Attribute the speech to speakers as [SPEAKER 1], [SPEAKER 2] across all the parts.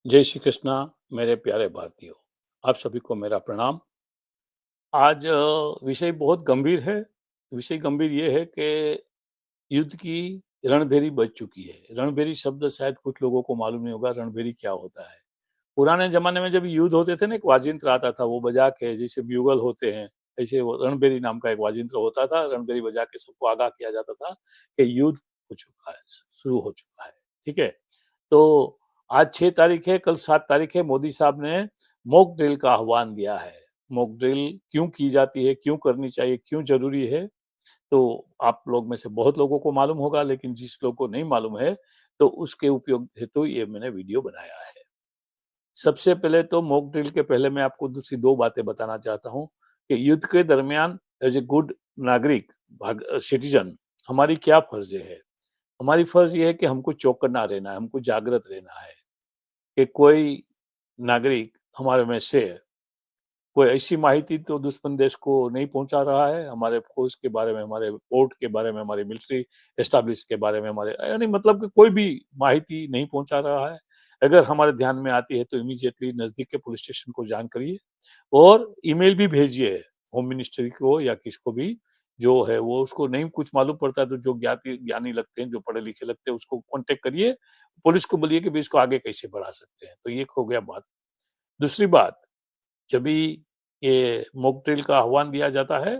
[SPEAKER 1] जय श्री कृष्णा मेरे प्यारे भारतीयों। आप सभी को मेरा प्रणाम। आज विषय बहुत गंभीर है। विषय गंभीर ये है कि युद्ध की रणभेरी बज चुकी है। रणभेरी शब्द शायद कुछ लोगों को मालूम नहीं होगा, रणभेरी क्या होता है। पुराने जमाने में जब युद्ध होते थे ना, एक वाजिंत्र आता था, वो बजा के, जैसे ब्यूगल होते हैं, ऐसे वो रणभेरी नाम का एक वाजिंत्र होता था। रणभेरी बजा के सबको आगाह किया जाता था कि युद्ध हो चुका है, शुरू हो चुका है। ठीक है। तो आज 6 तारीख है, कल 7 तारीख है। मोदी साहब ने मॉक ड्रिल का आह्वान दिया है। मॉक ड्रिल क्यों की जाती है, क्यों करनी चाहिए, क्यों जरूरी है, तो आप लोग में से बहुत लोगों को मालूम होगा, लेकिन जिस लोग को नहीं मालूम है तो उसके उपयोग हेतु ये मैंने वीडियो बनाया है। सबसे पहले तो मॉक ड्रिल के पहले मैं आपको दूसरी 2 बातें बताना चाहता हूँ कि युद्ध के दरमियान एज़ ए गुड नागरिक, सिटीजन, हमारी क्या फर्ज़ें है। हमारी फर्ज़ ये है कि हमको चौकन्ना रहना है, हमको जागृत रहना है कि कोई नागरिक हमारे में से कोई ऐसी माहिती तो दुश्मन देश को नहीं पहुंचा रहा है, हमारे फ़ौज के बारे में, हमारे पोर्ट के बारे में, हमारे मिलिट्री एस्टेब्लिश के बारे में, हमारे यानी मतलब कि कोई भी माहिती नहीं पहुंचा रहा है। अगर हमारे ध्यान में आती है तो इमीडिएटली नज़दीक के पुलिस स्टेशन को जान करिए और ईमेल भी भेजिए होम मिनिस्ट्री को या किसको भी, जो है वो उसको नहीं कुछ मालूम पड़ता है तो जो ज्ञानी लगते हैं, जो पढ़े-लिखे लगते हैं, उसको कॉन्टैक्ट करिए। पुलिस को बोलिए कि भई इसको आगे कैसे बढ़ा सकते हैं। तो ये एक हो गया बात। दूसरी बात, जब भी ये मॉक ड्रिल का आह्वान दिया जाता है,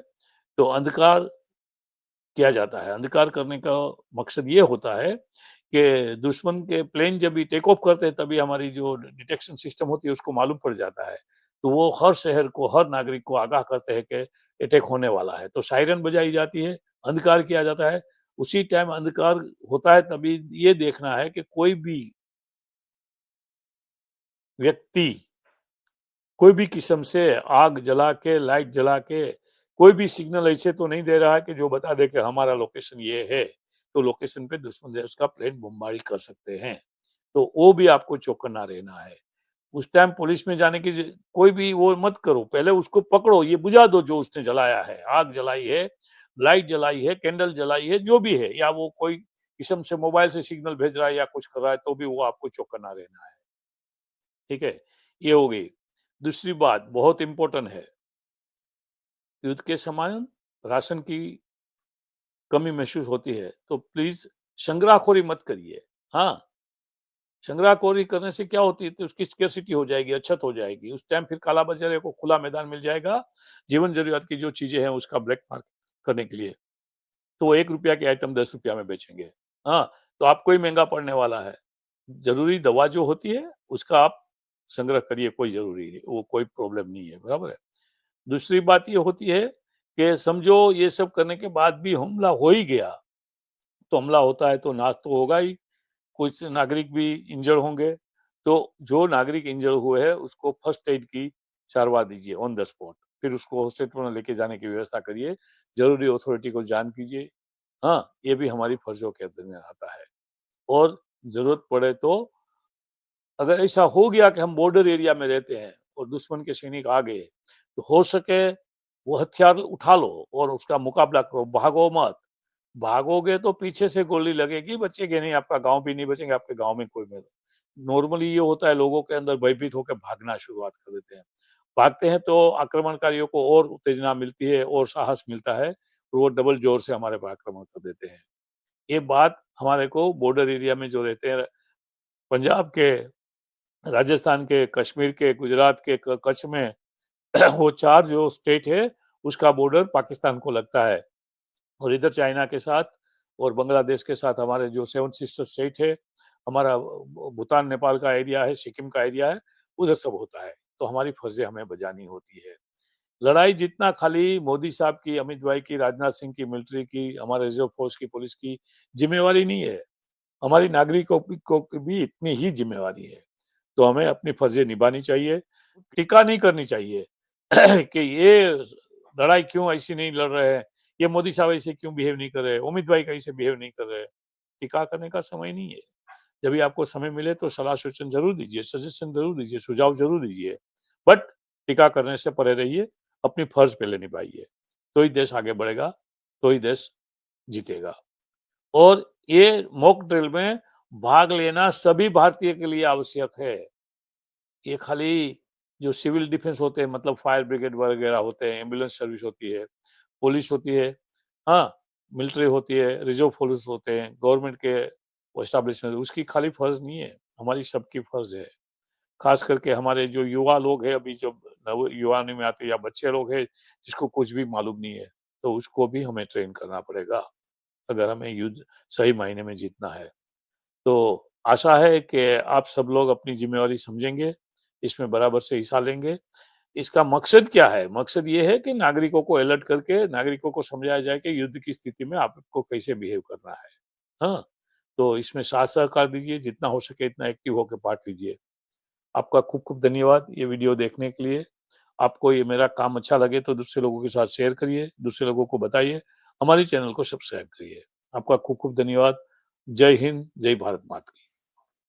[SPEAKER 1] तो अंधकार किया जाता है। अंधकार करने का मकसद ये होता है कि दुश्मन के प्लेन जब भी टेक ऑफ करते हैं, तभी हमारी जो डिटेक्शन सिस्टम होती है, उसको मालूम पड़ जाता है। तो वो हर शहर को, हर नागरिक को आगाह करते हैं कि अटैक होने वाला है। तो सायरन बजाई जाती है, अंधकार किया जाता है। उसी टाइम अंधकार होता है, तभी ये देखना है कि कोई भी व्यक्ति कोई भी किस्म से आग जला के, लाइट जला के, कोई भी सिग्नल ऐसे तो नहीं दे रहा है कि जो बता दे कि हमारा लोकेशन ये है, तो लोकेशन पे दुश्मन देश का प्लेन बमबारी कर सकते हैं। तो वो भी आपको चौकन्ना रहना है। उस टाइम पुलिस में जाने की कोई भी वो मत करो, पहले उसको पकड़ो, ये बुझा दो जो उसने जलाया है, आग जलाई है, लाइट जलाई है, कैंडल जलाई है, जो भी है, या वो कोई किस्म से मोबाइल से सिग्नल भेज रहा है या कुछ कर रहा है, तो भी वो आपको चौकन्ना रहना है। ठीक है? ये हो गई। दूसरी बात बहुत इंपॉर्टेंट है, युद्ध के समय राशन की कमी महसूस होती है, तो प्लीज़ संग्रहखोरी मत करिए। हाँ, संग्रहखोरी करने से क्या होती है, तो उसकी स्carcity हो जाएगी, अछत हो जाएगी। उस टाइम फिर काला बाज़ारिया को खुला मैदान मिल जाएगा, जीवन ज़रूरियात की जो चीज़ें हैं उसका ब्लैक मार्केट करने के लिए। तो ₹1 की आइटम ₹10 में बेचेंगे। हाँ, तो आपको ही महँगा पड़ने वाला है। ज़रूरी दवा जो होती है, उसका आप संग्रह करिए, कोई ज़रूरी नहीं, वो कोई प्रॉब्लम नहीं है, बराबर है? दूसरी बात ये होती है कि समझो ये सब करने के बाद भी हमला हो ही गया, तो हमला होता है तो नाश तो होगा ही, कुछ नागरिक भी इंजर्ड होंगे, तो जो नागरिक इंजर्ड हुए हैं उसको फर्स्ट एड की चरवा दीजिए ऑन द स्पॉट। फिर उसको हॉस्पिटल में लेके जाने की व्यवस्था करिए, ज़रूरी अथॉरिटी को जान कीजिए। हाँ, ये भी हमारी फर्ज़ों के अंदर में आता है। और ज़रूरत पड़े तो अगर ऐसा हो गया कि हम बॉर्डर एरिया में रहते हैं और दुश्मन के सैनिक आ गए, तो हो सके वो हथियार उठा लो और उसका मुकाबला करो, भागो मत। भागोगे तो पीछे से गोली लगेगी, बचेंगे नहीं, आपका गाँव भी नहीं बचेंगे, आपके गाँव में कोई नहीं। नॉर्मली ये होता है, लोगों के अंदर भयभीत होकर भागना शुरुआत कर देते हैं। भागते हैं तो आक्रमणकारियों को और उत्तेजना मिलती है और साहस मिलता है, और वो डबल जोर से हमारे पर आक्रमण कर देते हैं। ये बात हमारे को बॉर्डर एरिया में जो रहते हैं, पंजाब के, राजस्थान के, कश्मीर के, गुजरात के, कच्छ में वो 4 जो स्टेट है, उसका बॉर्डर पाकिस्तान को लगता है। और इधर चाइना के साथ और बांग्लादेश के साथ हमारे जो 7 सिस्टर स्टेट है, हमारा भूटान, नेपाल का एरिया है, सिक्किम का एरिया है, उधर सब होता है। तो हमारी फर्ज़ें हमें बजानी होती है। लड़ाई जितना खाली मोदी साहब की, अमित भाई की, राजनाथ सिंह की, मिलिट्री की, हमारे रिज़र्व फ़ोर्स की, पुलिस की ज़िम्मेवारी नहीं है। हमारी नागरिकों की भी इतनी ही ज़िम्मेवारी है। तो हमें अपनी फर्ज़ें निभानी चाहिए, टीका नहीं करनी चाहिए कि ये लड़ाई क्यों ऐसी नहीं लड़ रहे हैं, ये मोदी साहब ऐसे क्यों बिहेव नहीं कर रहे, अमित भाई कैसे बिहेव नहीं कर रहे। टीका करने का समय नहीं है। जब भी आपको समय मिले तो सलाह सूचन ज़रूर दीजिए, सजेशन ज़रूर दीजिए, सुझाव ज़रूर दीजिए। बट टीका करने से परे रहिए, अपनी फर्ज़ पहले निभाइए। तो ही देश आगे बढ़ेगा, तो ही देश जीतेगा। और ये मॉक ड्रिल में भाग लेना सभी भारतीय के लिए आवश्यक है। ये खाली जो सिविल डिफेंस होते हैं, मतलब फायर ब्रिगेड वगैरह होते हैं, एम्बुलेंस सर्विस होती है, पुलिस होती है, हाँ, मिलिट्री होती है, रिजर्व पुलिस होते हैं, गवर्नमेंट के एस्टेब्लिशमेंट, उसकी खाली फर्ज नहीं है, हमारी सबकी फर्ज है। खास करके हमारे जो युवा लोग हैं, अभी जो नव युवानी में आते हैं, या बच्चे लोग हैं जिसको कुछ भी मालूम नहीं है, तो उसको भी हमें ट्रेन करना पड़ेगा, अगर हमें युद्ध सही मायने में जीतना है। तो आशा है कि आप सब लोग अपनी ज़िम्मेवारी समझेंगे, इसमें बराबर से हिस्सा लेंगे। इसका मकसद क्या है? मकसद ये है कि नागरिकों को अलर्ट करके नागरिकों को समझाया जाए कि युद्ध की स्थिति में आपको कैसे बिहेव करना है। हाँ? तो इसमें साथ सहकार दीजिए, जितना हो सके इतना एक्टिव होके पार्ट लीजिए। आपका खूब-खूब धन्यवाद ये वीडियो देखने के लिए। आपको ये मेरा काम अच्छा लगे तो दूसरे लोगों के साथ शेयर करिए, दूसरे लोगों को बताइए, हमारे चैनल को सब्सक्राइब करिए। आपका खूब-खूब धन्यवाद। जय हिंद, जय भारत माता की।